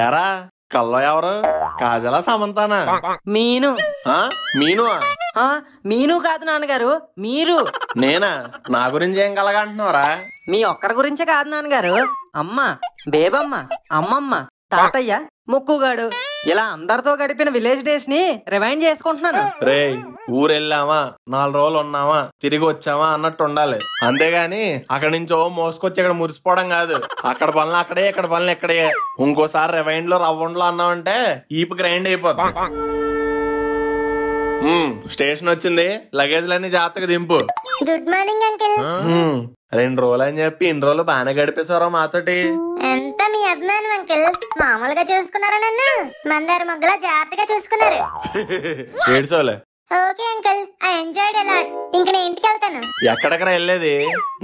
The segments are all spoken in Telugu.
ఏరా కల్లో ఎవరు? కాజలా సమంతానా? మీను. మీను? మీను కాదు నాన్నగారు, మీరు. నేనా? నా గురించి ఏం కలగంటున్నారా? మీ ఒక్కరి గురించే కాదు నాన్నగారు. అమ్మ, బేబమ్మ, అమ్మమ్మ, తాతయ్య, ముక్కుగాడు, ఇలా అందరితో గడిపిన విలేజ్ డేస్ ని రివైండ్ చేసుకుంటున్నాను. రే, ఊరెళ్ళామా 4 రోజులు ఉన్నామా తిరిగి వచ్చామా అన్నట్టు ఉండాలి, అంతేగాని అక్కడి నుంచో మోసుకొచ్చి ఇక్కడ మురిసిపోవడం కాదు. అక్కడ పనులు అక్కడే, ఇక్కడ పనులు ఎక్కడే. ఇంకోసారి రివైండ్ లో రవ్వండ్లో అన్నామంటే ఈపు గ్రైండ్ అయిపోద్ది. స్టేషన్ వచ్చింది, లగేజ్లన్నీ జాగ్రత్తగా దింపు. Good morning uncle. 2 రోజులు అని చెప్పి ఇన్ని రోజులు బాగానే గడిపేశారో మాతోటి. ఎంత మీ అభిమానం అంకిల్. మామూలుగా చూసుకున్నారా నన్ను? మందార మొగ్గలా జాగ్రత్తగా చూసుకున్నారు. ఏడ్చోలే. Okay uncle, I enjoyed a lot. ఇంక నేను ఇంటికి వెళ్తాను. ఎక్కడెక్కడ వెళ్ళేది?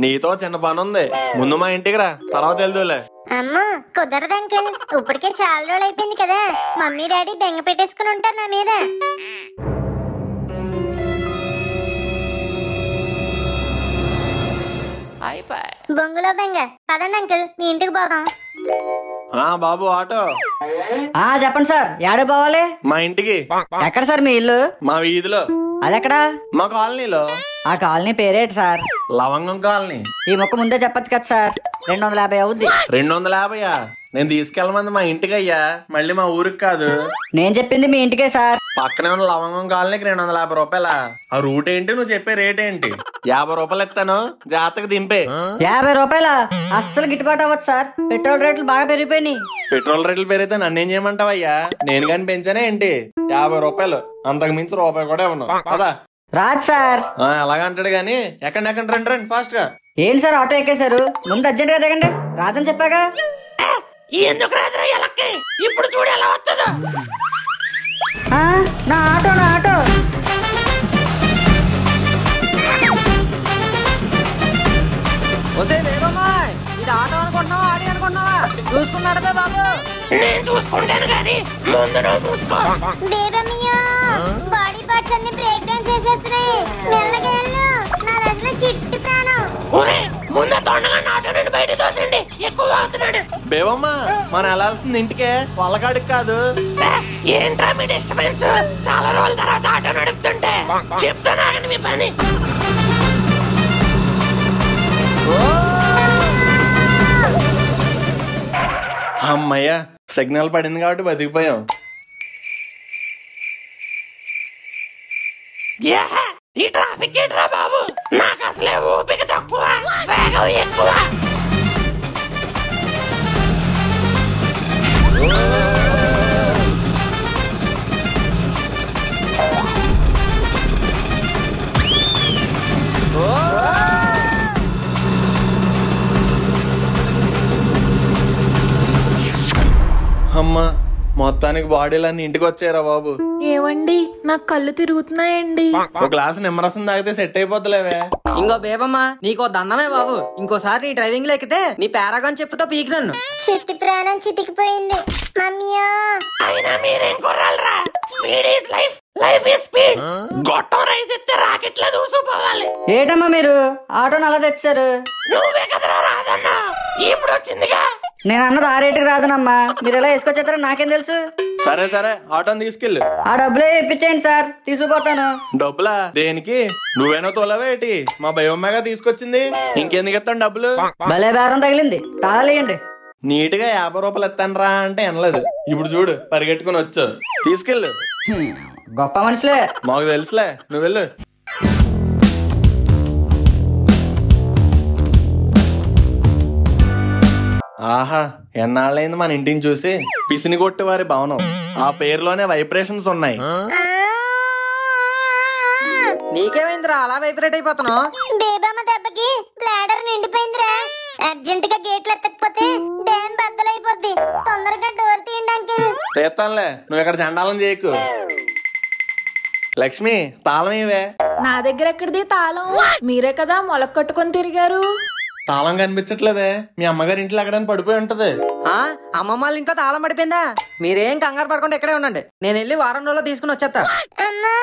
నీతో చిన్న పని ఉంది, ముందు మా ఇంటికి రా, తర్వాత వెళ్దూలే. అమ్మో కుదరదు అంకిల్, ఇప్పటికే చాలా రోజులు అయిపోయింది కదా. మమ్మీ డాడీ బెంగ పెట్టేసుకుని ఉంటారు నా మీద. బొంగులో బెంగ. పదండి అంకిల్, మీ ఇంటికి పోదాం. బాబు ఆటో. చెప్పండి సార్, ఏడు పోవాలి? మా ఇంటికి. ఎక్కడ సార్ మీ ఇల్లు? మా వీధిలో. అదెక్కడా? మా కాలనీలో. ఆ కాలనీ పేరేంటి సార్? లవంగం కాలనీ. ఈ మొక్క ముందే చెప్పచ్చు కదా సార్. 250 అవుద్ది. 250? నేను తీసుకెళ్ళమంది మా ఇంటికి అయ్యా, మళ్ళీ మా ఊరికి కాదు. నేను చెప్పింది మీ ఇంటికే సార్. పక్కనే ఉన్న లవంగం కాలనీకి 250 రూపాయలా? ఆ రూట్ ఏంటి, నువ్వు చెప్పే రేట్ ఏంటి? 50 రూపాయలు ఇస్తాను, జాగ్రత్తగా దింపే. 50 రూపాయలా? అస్సలు గిట్టుబాటు అవ్వదు సార్, పెట్రోల్ రేట్లు బాగా పెరిగిపోయినాయి. పెట్రోల్ రేట్లు పెరిగితే నన్నేం చేయమంటావయ్యా? నేను కానీ పెంచానే ఏంటి? 50 రూపాయలు, అంతకు మించి రూపాయి కూడా ఇవ్వను. కదా రాదు సార్. అలాగంటాడు గాని ఎక్కడ రండి రండి ఫాస్ట్ గా. ఏంటి సార్ ఆటో ఎక్కేశారు? ముందు అర్జెంట్ గా దిగండి. రాదని చెప్పాగా. ఎందుకు రాదురా ఎలక్కి? ఇప్పుడు చూడు ఎలా వస్తుందో. నా ఆటో, నా ఆటో. ఇది ఆటో అనుకుంటున్నావా, ఆడి అనుకుంటున్నావా? చూసుకున్నాడదా బాబు? నేను చూసుకుంటాను కానీ ముందు నువ్వు చూసుకో. బేబమ్మయ్యో, బాడీ పార్ట్స్ అన్ని బ్రేక్ డాన్స్ చేసేస్తున్నాయి. మెల్లగా వెళ్ళు, నాది అసలు చిట్టి ప్రాణం. ముందు తొండగా ఆటో నుండి బయట తోసండి, ఎక్కువ అవుతున్నాడు. బేవమ్మ, మనం వెళ్ళాల్సింది ఇంటికే, వాళ్ళకాడికి కాదు. ఏంట్రా మీ డిస్టర్బెన్స్? చాలా రోజుల తర్వాత ఆటో నడుపుతుంటే చెప్తాను మీ పని. అమ్మయ్యా, సిగ్నల్ పడింది కాబట్టి బతికిపోయాం. ఈ ట్రాఫిక్ ఏంట్రా బాబు? నాకు అసలే ఓపిక తక్కువ, వేగం ఎక్కువ. అమ్మా, మొత్తానికి బాడీలన్నీ ఇంటికి వచ్చారా బాబు. ఏవండి, నాకు కళ్ళు తిరుగుతున్నాయండి. ఒక గ్లాస్ నిమ్మరసం తాగితే సెట్ అయిపోతులేవే. ఇంకో బేబమ్మ, నీకో దండమే బాబు. ఇంకోసారి నీ డ్రైవింగ్ లో ఎక్కితే నీ పారాగాన్ చెప్పుతో పీకి నన్ను. చిట్టి ప్రాణం చితికిపోయింది మమ్మీయో. అయినా మీరేం కొర్రాలరా? Speed is life, life is speed. గొట్టం రైస్ ఎత్తే రాకెట్లా దూసుకుపోవాలి. ఏటమ్మా మీరు ఆటోని అలా తెచ్చారు? నువ్వే కదరా రాదన్నా, ఇప్పుడు వచ్చిందిగా. నేను అన్నది ఆ రేటుకి రాదనమ్మా, మీరు ఎలా వేసుకొచ్చేస్తారో నాకేం తెలుసు. సరే సరే, ఆటోని తీసుకెళ్ళు. ఆ డబ్బులే ఇప్పించేయండి సార్, తీసుకుపోతాను. డబ్బులా? దేనికి? నువ్వేనో తోలవేటి? మా భయమ్మగా తీసుకొచ్చింది, ఇంకెందుకు ఇస్తాను డబ్బులు? భలే బేరం తగిలింది, తాళాలేయండి. నీట్ గా 50 రూపాయలు ఇస్తాను రా అంటే వినలేదు. ఇప్పుడు చూడు, పరిగెట్టుకుని వచ్చు. తీసుకెళ్ళు. గొప్ప మనుషులే. మాకు తెలుసులే, నువ్వు వెళ్ళు. ఆహా, ఎన్నాళ్ళైంది మన ఇంటిని చూసి. పిసిని కొట్టి వారి భవనం, ఆ పేరులోనే వైబ్రేషన్స్ ఉన్నాయి. నీకేమైందిరా అలా వైబ్రేట్ అయిపోతున్నావు? బేబమ్మ దెబ్బకి బ్లాడర్ నిండిపోయిందిరా. అర్జెంట్ గా గేట్లు ఎత్తకపోతే డ్యామ్ బద్దలైపోద్ది. తొందరగా డోర్ తీయండి అంకిల్. తీస్తానులే, నువ్వు ఇక్కడ చండాలం చేయకు. లక్ష్మి, తాళం ఇవే. నా దగ్గర ఎక్కడిది తాళం? మీరే కదా మొలక కట్టుకొని తిరిగారు. తాళం కనిపించట్లేదే. మీ అమ్మగారి ఇంట్లో ఎక్కడైనా పడిపోయి ఉంటది. అమ్మమ్మ వాళ్ళ ఇంట్లో తాళం పడిపోయిందా? మీరేం కంగారు పడకుండా ఇక్కడే ఉండండి, నేను వెళ్ళి వారం రోజుల్లో తీసుకుని వచ్చేస్తా. అమ్మా,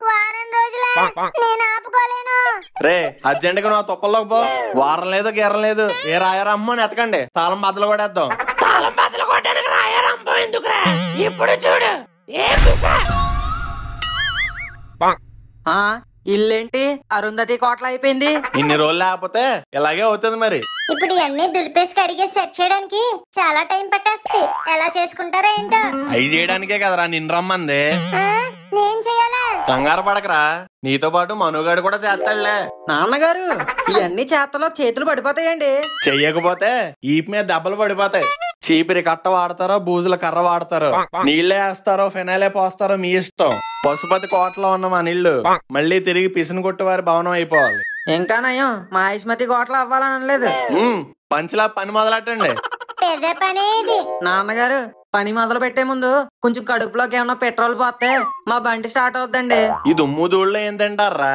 వారం రోజులా? నేను ఆపుకోలేను. రే, అర్జెంట్ గా నువ్వు తొప్పల్లోకి పో. వారం లేదు గీరం లేదు, ఏ రాయరా అమ్మని ఎతకండి, తాళం బద్దలు కొడేద్దాం. తాళం బద్దలు కొట్టడానికి రాయారంభం ఎందుకురా? ఇప్పుడు చూడు ఆ ఇల్లేంటి అరుంధతి కోట్ల అయిపోయింది. ఇన్ని రోజులు లేకపోతే ఇలాగే అవుతుంది మరి. ఇప్పుడు ఇవన్నీ దులిపేసి కడిగేసి సెట్ చేయడానికి చాలా టైం పట్టేస్తుంది. ఎలా చేసుకుంటారా ఏంటో? అవి చేయడానికే కదరా నిన్ను రమ్మంది. నేను చెయ్యాలా? కంగారు పడకరా, నీతో పాటు మనుగాడు కూడా చేస్తాడులే. నాన్నగారు ఇవన్నీ చేతలో చేతులు పడిపోతాయండి. చెయ్యకపోతే ఈపు మీద దెబ్బలు పడిపోతాయి. చీపిరి కట్ట వాడతారో బూజుల కర్ర వాడతారో, నీళ్లే వేస్తారో ఫెనాయిలే పోస్తారో మీ ఇష్టం. పశుపతి కోటలో ఉన్న మన ఇల్లు మళ్ళీ తిరిగి పిసిని కొట్టు వారి భవనం అయిపోవాలి. ఇంకా నయం మహేష్మతి కోట్ల అవ్వాలని అనలేదు. పంచిలా పని మొదలెట్టండి. పెద్ద పనే ఇది. నాన్నగారు పని మొదలు పెట్టే ముందు కొంచెం కడుపులోకి ఏమన్నా పెట్రోల్ పోతే మా బండి స్టార్ట్ అవుద్దండి. ఈ దుమ్ము ధూళ్ళో ఏం తింటారా?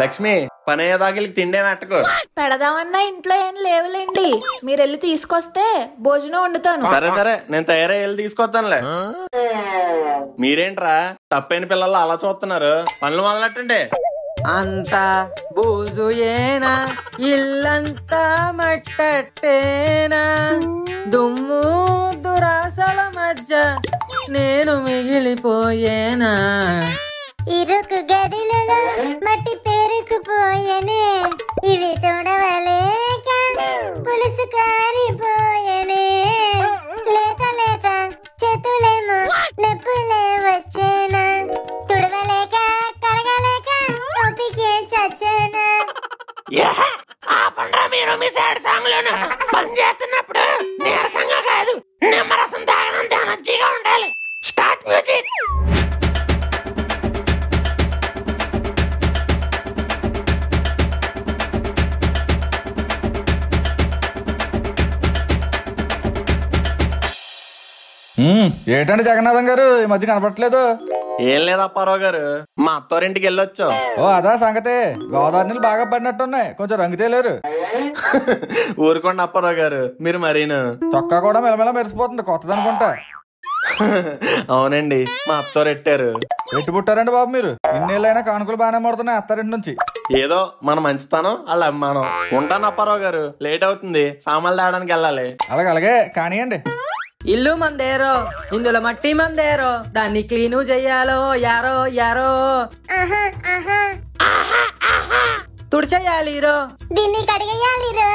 లక్ష్మి పని అయ్యేదాకి తిండే మెట్టకు. పెడదామన్నా ఇంట్లో ఏం లేవులేండి, మీరెళ్ళి తీసుకొస్తే భోజనం వండుతాను. సరే సరే, నేను తయారై వెళ్ళి తీసుకొస్తానులే. మీరేంట్రా తప్పైన పిల్లలు అలా చూస్తున్నారు? పనులు మొదలెట్టండి. అంతా బూజు ఏనా ఇల్లంతా మట్టేనా, దుమ్ము దురాసల మధ్య నేను మిగిలిపోయేనా. ఇరుకు గదిలలో మట్టి పేరుకుపోయనే, ఇవి తోడవలేక పులుసు కారిపోయనే. లేత లేత చేతులేమో నొప్పులే వచ్చేనా, తుడవలేక కడగలేక ఓపికే చచ్చేనా. ఆపండ్రా మీరు మీ సైడ్ సాంగ్ లోను. పని చేస్తున్నప్పుడు నీరసంగా కాదు, నిమ్మరసం తాగనంత ఎనర్జీగా ఉండాలి. Start music. ఏంటండి జగన్నాథం గారు ఈ మధ్య కనపడట్లేదు? ఏం లేదు అప్పారావు గారు, మా అత్తవారింటికి వెళ్ళొచ్చాం. ఓ అదా సంగతే. గోదావరి నీళ్ళు బాగా పడినట్టున్నాయి, కొంచెం రంగు తేలేరు. ఊరుకోండి అప్పారావు గారు, మీరు మరీను. చొక్కా కూడా మెలమెల మెరిసిపోతుంది, కొత్తది అనుకుంటా. అవునండి, మా అత్తవారు ఎట్టారు. ఎట్టు పుట్టారండి బాబు మీరు? ఇన్నేళ్ళైనా కానుకలు బాగానే పడుతున్నాయి అత్తారింటి నుంచి. ఏదో మన మంచితనం వాళ్ళ అభిమానం. ఉంటాను అప్పారావు గారు, లేట్ అవుతుంది, సామాన్లు తేడానికి వెళ్ళాలి. అలాగే కానివ్వండి. ఇల్లు మందేరో ఇందులో మట్టి మందేరో, దాన్ని క్లీను చెయ్యాలో యారో యారో. తుడిచేయాలిరో, దీన్ని కడిగేయాలిరో,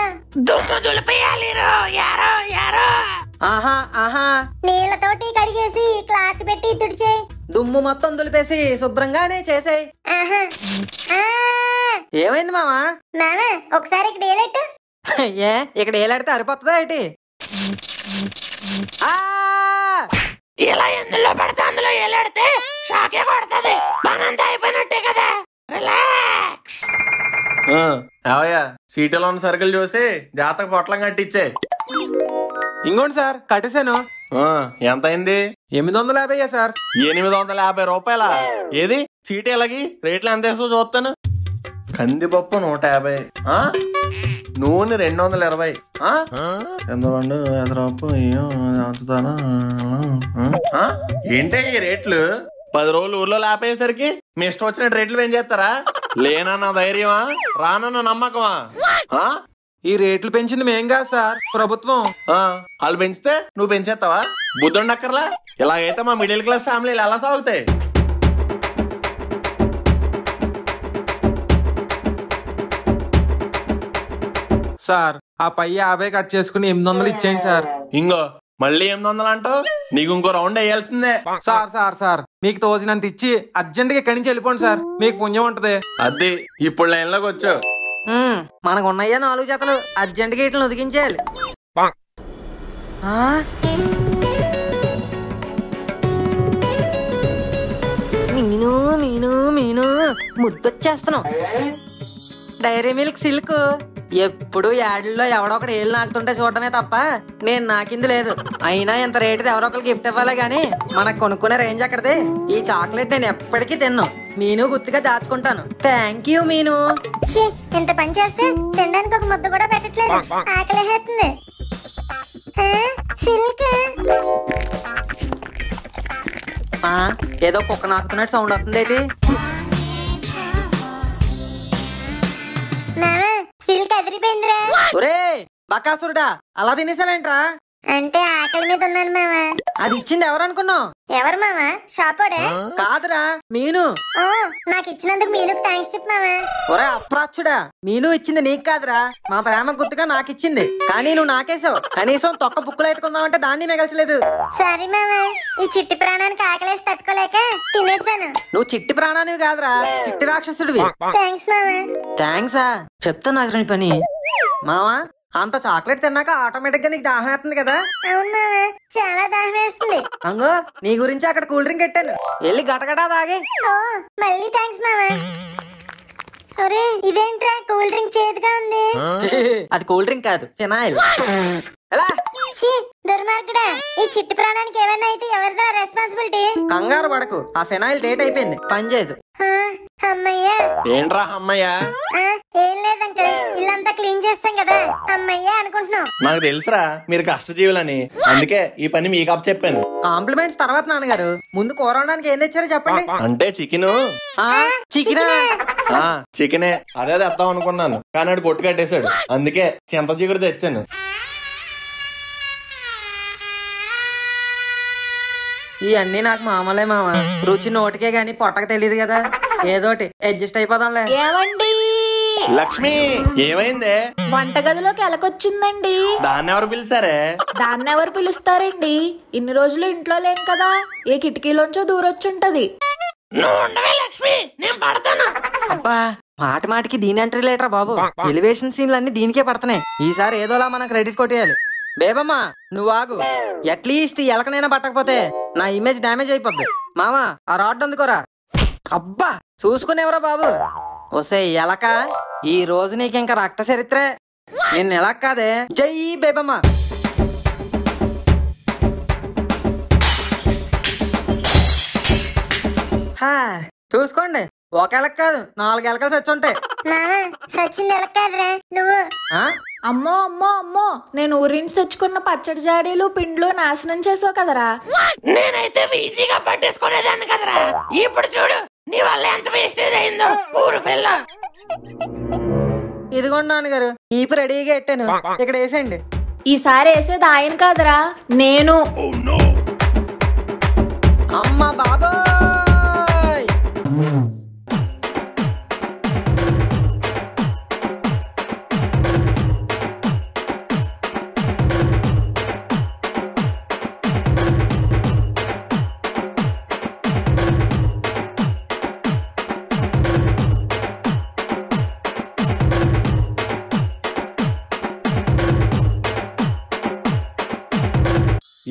దుమ్ము దులిపేయాలిరో యారో యారో. ఆహా ఆహా. నీళ్ళతోటి కడిగేసి క్లాత్ పెట్టి తుడిచే. దుమ్ము మొత్తం దులిపేసి శుభ్రంగానే చేసేయ్. ఏమైంది మామా? మామా ఒకసారి ఇక్కడ ఏలెట్టు. ఏ ఇక్కడ ఏలాడితే అరిపోతుందా ఏంటి? ఇలా ఎందులో పడితే అందులో ఏలాడితే షాకే కొడుతుంది. పనంతా అయిపోయినట్టే కదా, రిలాక్స్. అవయ్యా సీటులో ఉన్న సరుకులు చూసి జాతక పొట్లం కట్టించే. ఇంకోండి సార్, కట్టేశాను. ఎంత అయింది? 850 సార్. 850 రూపాయల? ఏది సీటు ఎలాగి రేట్లు ఎంత వేసో చూస్తాను. కందిపప్పు 150, నూనె 220, ఎంతమండు ఎదరప్పు ఏంటి ఈ రేట్లు? 10 రోజులు ఊర్లో లేపేసరికి మీ ఇష్టం వచ్చినట్టు రేట్లు పెంచేస్తారా? లేనన్న ధైర్యమా, రానన్న నమ్మకమా? ఈ రేట్లు పెంచింది మేం కాదు సార్, ప్రభుత్వం. వాళ్ళు పెంచితే నువ్వు పెంచేస్తావా? బుద్ధుండక్కర్లా. ఇలాగైతే మా మిడిల్ క్లాస్ ఫ్యామిలీలు ఎలా సాగుతాయి? సార్ ఆ పై 50 కట్ చేసుకుని 800 ఇచ్చేయండి సార్. ఇంకో మళ్ళీ 800 అంటావు? నీకు ఇంకో రౌండ్ వేయాల్సిందే. సార్ సార్ సార్ మీకు తోచినంత ఇచ్చి అర్జెంట్ గా ఇక్కడి నుంచి వెళ్ళిపోండి సార్, మీకు పుణ్యం ఉంటది. అది ఇప్పుడు లైన్లోకి వచ్చావు. మనకు ఉన్నాయా 4 జతలు, అర్జెంట్ గా ఇట్లా ఉదికించేయాలి. మీను మీను మీను ముద్దొచ్చేస్తున్నాం. డైరీ మిల్క్ సిల్క్ ఎప్పుడు యాడ్లో ఎవడో ఒకటి ఏళ్ళు నాకుతుంటే చూడటమే తప్ప నేను నాకింది లేదు. అయినా ఎంత రేటుది ఎవరో ఒకరు గిఫ్ట్ ఇవ్వాలి గానీ మనకు కొనుక్కునే రేంజ్ అక్కడది. ఈ చాక్లెట్ నేను ఎప్పటికీ తిన్నాను, మీను గుర్తుగా దాచుకుంటాను. థ్యాంక్ యూ మీను. ఇంత పని చేస్తే తినడానికి ఒక ముద్ద కూడా పెట్టట్లేదు, ఆకలేస్తుంది. సిల్క్ ఏదో కుక్క నాకుతున్నట్టు సౌండ్ వస్తుంది ఏంటి? సిల్క్ అదిరిపోయిందిరా. ఒరే బకాసురుడా, అలా తినేసావేంట్రా? అంటే ఆకలి మీద ఉన్నాను మామ. అది ఇచ్చింది ఎవరు అనుకున్నావు? ఎవరు మామ? షాపోడే? కాదురా, మీను. ఓ, నాకు ఇచ్చినందుకు మీనుకు థ్యాంక్స్ చెప్పు మామ. ఒరే అప్రాచ్యుడా, మీను ఇచ్చింది నీకు కాదురా, మా ప్రేమ గుర్తుగా నాకు ఇచ్చింది. కానీ నువ్వు నాకేసావు. కనీసం తొక్క బుక్కులు పెట్టుకుందామంటే దాన్ని మిగల్చలేదు. సారీ మామ, ఈ చిట్టి ప్రాణానికి ఆకలేసి తట్టుకోలేక తినేసాను. నువ్వు చిట్టి ప్రాణానివి కాదురా, చిట్టి రాక్షసుడివి. థ్యాంక్స్ మామ. థ్యాంక్సా? చెప్తా నాకు రండి పని. మావా, అంత చాక్లెట్ తిన్నాక ఆటోమేటిక్ గా నీకు దాహం వేస్తుంది కదా? అవును మామ, చాలా దాహం వేస్తుంది. అంగో నీ గురించి అక్కడ కూల్ డ్రింక్ పెట్టాను, వెళ్ళి గటగటా తాగి. ఓ, మళ్ళీ థ్యాంక్స్ మామ. ఒరే, ఇదేంట్రా కూల్ డ్రింక్ చేదుగా ఉంది? అది కూల్ డ్రింక్ కాదు, ఫినాయిల్. ఎలా? ఛీ, దుర్మార్గుడా, ఈ చిట్టి ప్రాణానికి ఏమైనా అయితే ఎవరిదా రెస్పాన్సిబిలిటీ? కంగారు పడకు, ఆ ఫినాయిల్ డేట్ అయిపోయింది, పని చేయదు. ఆ, అమ్మయ్యా. ఏంట్రా అమ్మయ్యా? ఆ, ఏం లేదంటే ఇల్లంతా క్లీన్ చేస్తాం కదా, అమ్మయ్యా అనుకుంటున్నాం. నాకు తెలుసురా మీరు కష్టజీవులని, అందుకే ఈ పని మీకు అప్ చెప్పాను. కాంప్లిమెంట్స్ తర్వాత నాన్నగారు, ముందు కూర వండడానికి ఏం తెచ్చారో చెప్పండి. అంటే చికెను. చికెన్? చికెనే, అదే తెద్దాం అనుకున్నాను కానీ ఆడు కొట్టు కట్టేశాడు, అందుకే చింత చిగురు తెచ్చాను. ఇవన్నీ నాకు మామూలే మామ, రుచి నోటికే గాని పొట్టకు తెలియదు కదా, ఏదోటి అడ్జస్ట్ అయిపోదాంలే. ఏమండి? లక్ష్మి, ఏమైందే? వంటగదిలోకి ఎలకొచ్చిందండి. దాన్ని ఎవరు పిలిచారే? దాన్ని ఎవరు పిలుస్తారండి? ఇన్ని రోజులు ఇంట్లో లేం కదా, ఏ కిటికీలోంచో దూరొచ్చుంటది. అబ్బా, మాటి మాటికి దీని ఎంట్రీ లేటరా బాబు, ఎలివేషన్ సీన్లు అన్ని దీనికే పడుతున్నాయి. ఈసారి ఏదోలా మనం క్రెడిట్ కొట్టేయాలి. బేబమ్మా నువ్వు ఆగు, అట్లీస్ట్ ఎలకనైనా పట్టకపోతే నా ఇమేజ్ డ్యామేజ్ అయిపోద్ది. మామా ఆ రాడ్ అందుకోరా. అబ్బా చూసుకునేవరా బాబు. ఒసే ఎలక, ఈ రోజు నీకు ఇంకా రక్త చరిత్రే. నేను ఎలా కాదే. జై బేబమ్మా. చూసుకోండి, ఒక ఎలక కాదు 4 ఎలకలు చచ్చుంటాయి. మామ, సచిన్ ఎలక్కాదురా నువ్వు. అమ్మో అమ్మో అమ్మో, నేను ఊరి నుంచి తెచ్చుకున్న పచ్చడి జాడీలు పిండ్లు నాశనం చేసావు కదరా. నేనైతే ఈజీగా పట్టేసుకునేదాన్ని కదరా, ఇప్పుడు చూడు నీ వల్ల ఎంత వేస్టేజ్ అయిందో ఊరు ఫెల్ల. ఇదిగోండి నాన్నగారు, ఈపు రెడీగా పెట్టాను, ఇక్కడ వేసేయండి. ఈసారి వేసేది ఆయన కాదరా, నేను. అమ్మా బాబోయ్.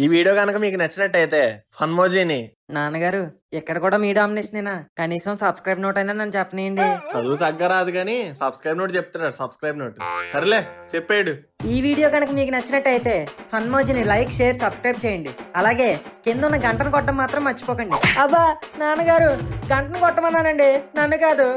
ఈ వీడియో కనుక మీకు నచ్చినట్టయితే ఫన్మోజీని. నాన్నగారు ఇక్కడ కూడా మీ డామినేషనేనా? కనీసం సబ్స్క్రైబ్ నోట్ అయినా నన్ను చెప్పనీయండి. చదువు సగ్గా రాదు కానీ సబ్స్క్రైబ్ నోట్ చెప్తున్నాడు. సబ్స్క్రైబ్ నోట్ సరేలే చెప్పాడు. ఈ వీడియో కనుక మీకు నచ్చినట్టయితే ఫన్మోజీని లైక్, షేర్, సబ్స్క్రైబ్ చేయండి. అలాగే కింద ఉన్న గంటను కొట్టడం మాత్రం మర్చిపోకండి. అబ్బా నాన్నగారు, గంటను కొట్టమన్నానండి, నన్ను కాదు.